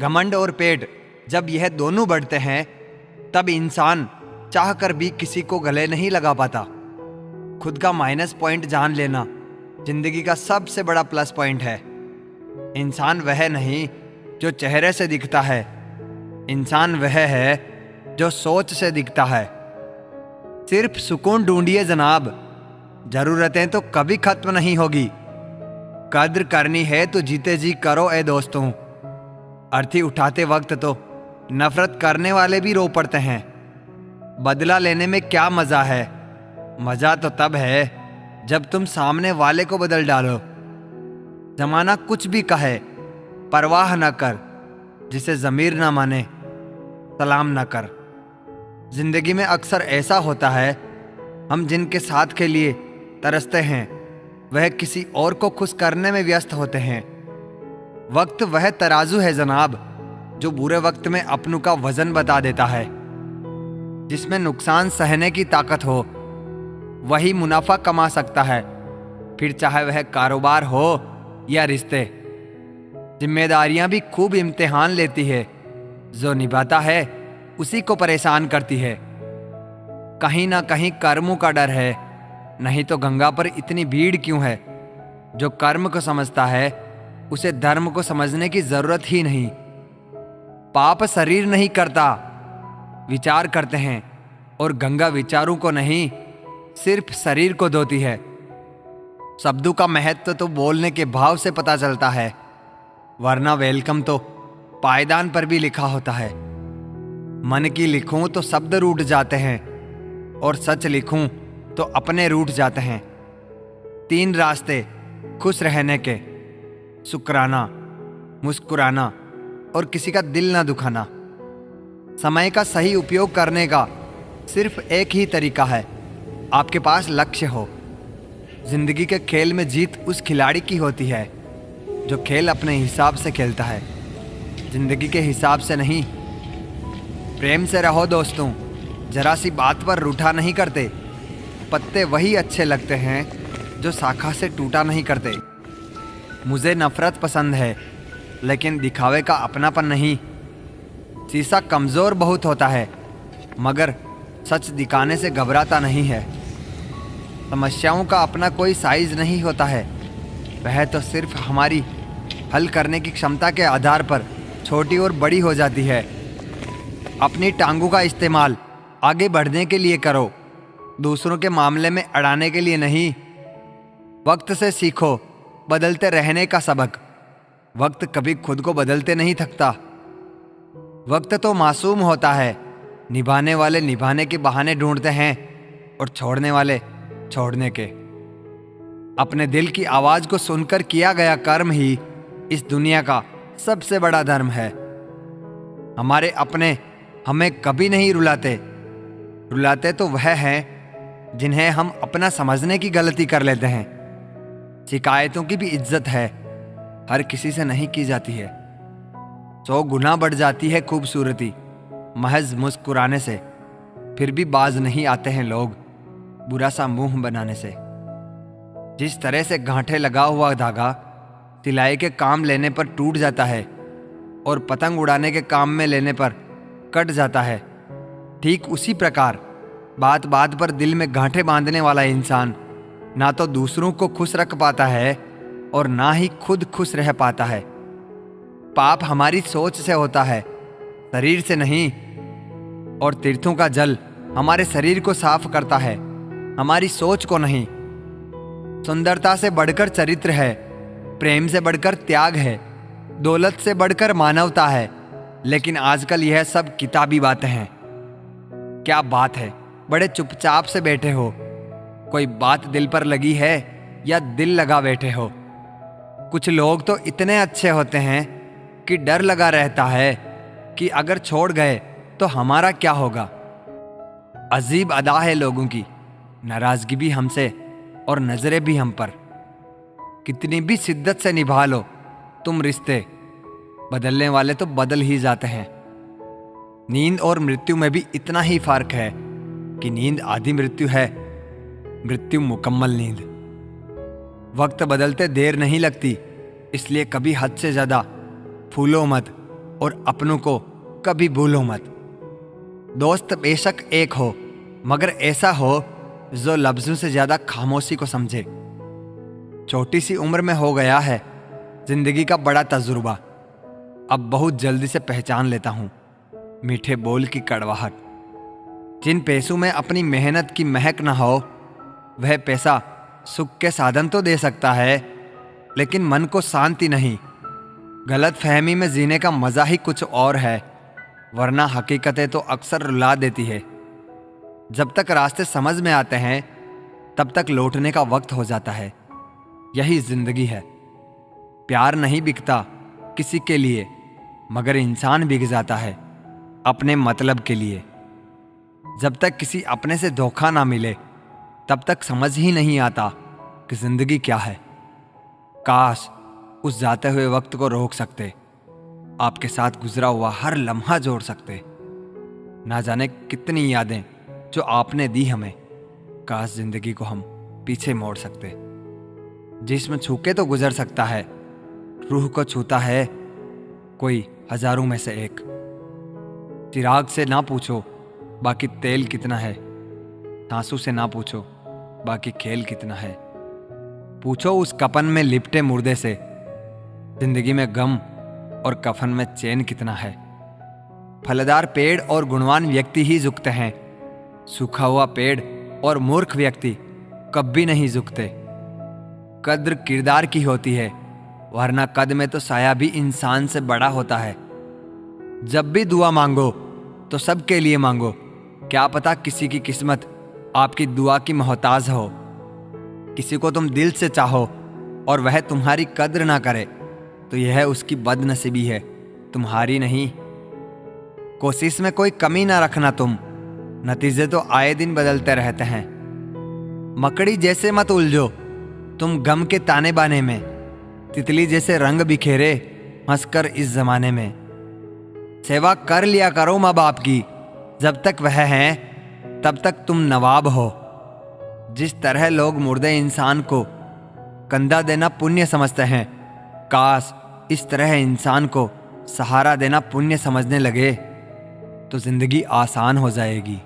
घमंड और पेट जब यह दोनों बढ़ते हैं तब इंसान चाहकर भी किसी को गले नहीं लगा पाता। खुद का माइनस पॉइंट जान लेना जिंदगी का सबसे बड़ा प्लस पॉइंट है। इंसान वह नहीं जो चेहरे से दिखता है, इंसान वह है जो सोच से दिखता है। सिर्फ सुकून ढूंढिए जनाब, जरूरतें तो कभी खत्म नहीं होगी। कद्र करनी है तो जीते जी करो ए दोस्तों। अर्थी उठाते वक्त तो नफरत करने वाले भी रो पड़ते हैं। बदला लेने में क्या मजा है? मजा तो तब है जब तुम सामने वाले को बदल डालो। जमाना कुछ भी कहे परवाह न कर, जिसे जमीर ना माने सलाम न कर। जिंदगी में अक्सर ऐसा होता है, हम जिनके साथ के लिए तरसते हैं वह किसी और को खुश करने में व्यस्त होते हैं। वक्त वह तराजू है जनाब जो बुरे वक्त में अपनों का वजन बता देता है। जिसमें नुकसान सहने की ताकत हो वही मुनाफा कमा सकता है, फिर चाहे वह कारोबार हो या रिश्ते। जिम्मेदारियां भी खूब इम्तिहान लेती है, जो निभाता है उसी को परेशान करती है। कहीं ना कहीं कर्मों का डर है, नहीं तो गंगा पर इतनी भीड़ क्यों है? जो कर्म को समझता है उसे धर्म को समझने की जरूरत ही नहीं। पाप शरीर नहीं करता, विचार करते हैं, और गंगा विचारों को नहीं सिर्फ शरीर को धोती है। शब्दों का महत्व तो बोलने के भाव से पता चलता है, वरना वेलकम तो पायदान पर भी लिखा होता है। मन की लिखूं तो शब्द रूठ जाते हैं, और सच लिखूं तो अपने रूठ जाते हैं। 3 रास्ते खुश रहने के: शुक्राना, मुस्कुराना और किसी का दिल ना दुखाना। समय का सही उपयोग करने का सिर्फ एक ही तरीका है, आपके पास लक्ष्य हो। जिंदगी के खेल में जीत उस खिलाड़ी की होती है जो खेल अपने हिसाब से खेलता है, जिंदगी के हिसाब से नहीं। प्रेम से रहो दोस्तों, जरा सी बात पर रूठा नहीं करते। पत्ते वही अच्छे लगते हैं जो शाखा से टूटा नहीं करते। मुझे नफरत पसंद है, लेकिन दिखावे का अपनापन नहीं। शीशा कमज़ोर बहुत होता है, मगर सच दिखाने से घबराता नहीं है। समस्याओं का अपना कोई साइज नहीं होता है, वह तो सिर्फ हमारी हल करने की क्षमता के आधार पर छोटी और बड़ी हो जाती है। अपनी टांगों का इस्तेमाल आगे बढ़ने के लिए करो, दूसरों के मामले में अड़ाने के लिए नहीं। वक्त से सीखो बदलते रहने का सबक। वक्त कभी खुद को बदलते नहीं थकता। वक्त तो मासूम होता है, निभाने वाले निभाने के बहाने ढूंढते हैं और छोड़ने वाले छोड़ने के। अपने दिल की आवाज को सुनकर किया गया कर्म ही इस दुनिया का सबसे बड़ा धर्म है। हमारे अपने हमें कभी नहीं रुलाते, रुलाते तो वह हैं जिन्हें हम अपना समझने की गलती कर लेते हैं। शिकायतों की भी इज्जत है, हर किसी से नहीं की जाती है। 100 गुना बढ़ जाती है खूबसूरती महज मुस्कुराने से, फिर भी बाज नहीं आते हैं लोग बुरा सा मुंह बनाने से। जिस तरह से गांठे लगा हुआ धागा सिलाई के काम लेने पर टूट जाता है और पतंग उड़ाने के काम में लेने पर कट जाता है, ठीक उसी प्रकार बात बात पर दिल में गांठे बांधने वाला इंसान ना तो दूसरों को खुश रख पाता है और ना ही खुद खुश रह पाता है। पाप हमारी सोच से होता है, शरीर से नहीं। और तीर्थों का जल हमारे शरीर को साफ करता है, हमारी सोच को नहीं। सुंदरता से बढ़कर चरित्र है, प्रेम से बढ़कर त्याग है, दौलत से बढ़कर मानवता है। लेकिन आजकल यह सब किताबी बातें हैं। क्या बात है, बड़े चुपचाप से बैठे हो? कोई बात दिल पर लगी है या दिल लगा बैठे हो? कुछ लोग तो इतने अच्छे होते हैं कि डर लगा रहता है कि अगर छोड़ गए तो हमारा क्या होगा। अजीब अदा है लोगों की, नाराजगी भी हमसे और नजरें भी हम पर। कितनी भी शिद्दत से निभा लो तुम रिश्ते, बदलने वाले तो बदल ही जाते हैं। नींद और मृत्यु में भी इतना ही फर्क है कि नींद आधी मृत्यु है, मृत्यु मुकम्मल नींद। वक्त बदलते देर नहीं लगती, इसलिए कभी हद से ज्यादा फूलो मत, और अपनों को कभी भूलो मत। दोस्त बेशक एक हो, मगर ऐसा हो जो लफ्जों से ज्यादा खामोशी को समझे। छोटी सी उम्र में हो गया है जिंदगी का बड़ा तजुर्बा, अब बहुत जल्दी से पहचान लेता हूं मीठे बोल की कड़वाहट। जिन पैसों में अपनी मेहनत की महक ना हो, वह पैसा सुख के साधन तो दे सकता है, लेकिन मन को शांति नहीं। गलत फहमी में जीने का मजा ही कुछ और है, वरना हकीकतें तो अक्सर रुला देती है। जब तक रास्ते समझ में आते हैं तब तक लौटने का वक्त हो जाता है। यही जिंदगी है। प्यार नहीं बिकता किसी के लिए, मगर इंसान बिक जाता है अपने मतलब के लिए। जब तक किसी अपने से धोखा ना मिले तब तक समझ ही नहीं आता कि जिंदगी क्या है। काश उस जाते हुए वक्त को रोक सकते, आपके साथ गुजरा हुआ हर लम्हा जोड़ सकते। ना जाने कितनी यादें जो आपने दी हमें, काश जिंदगी को हम पीछे मोड़ सकते। जिस्म छू के तो गुजर सकता है, रूह को छूता है कोई हजारों में से एक। चिराग से ना पूछो बाकी तेल कितना है, आंसू से ना पूछो बाकी खेल कितना है। पूछो उस कफन में लिपटे मुर्दे से, जिंदगी में गम और कफन में चैन कितना है। फलदार पेड़ और गुणवान व्यक्ति ही झुकते हैं, सूखा हुआ पेड़ और मूर्ख व्यक्ति कभी नहीं झुकते। कद्र किरदार की होती है, वरना कद में तो साया भी इंसान से बड़ा होता है। जब भी दुआ मांगो तो सबके लिए मांगो, क्या पता किसी की किस्मत आपकी दुआ की मोहताज हो। किसी को तुम दिल से चाहो और वह तुम्हारी कद्र ना करे तो यह उसकी बदनसीबी है, तुम्हारी नहीं। कोशिश में कोई कमी ना रखना तुम, नतीजे तो आए दिन बदलते रहते हैं। मकड़ी जैसे मत उलझो तुम गम के ताने बाने में, तितली जैसे रंग बिखेरे हंसकर इस जमाने में। सेवा कर लिया करो माँ बाप की, जब तक वह हैं तब तक तुम नवाब हो। जिस तरह लोग मुर्दे इंसान को कंधा देना पुण्य समझते हैं, काश इस तरह इंसान को सहारा देना पुण्य समझने लगे तो जिंदगी आसान हो जाएगी।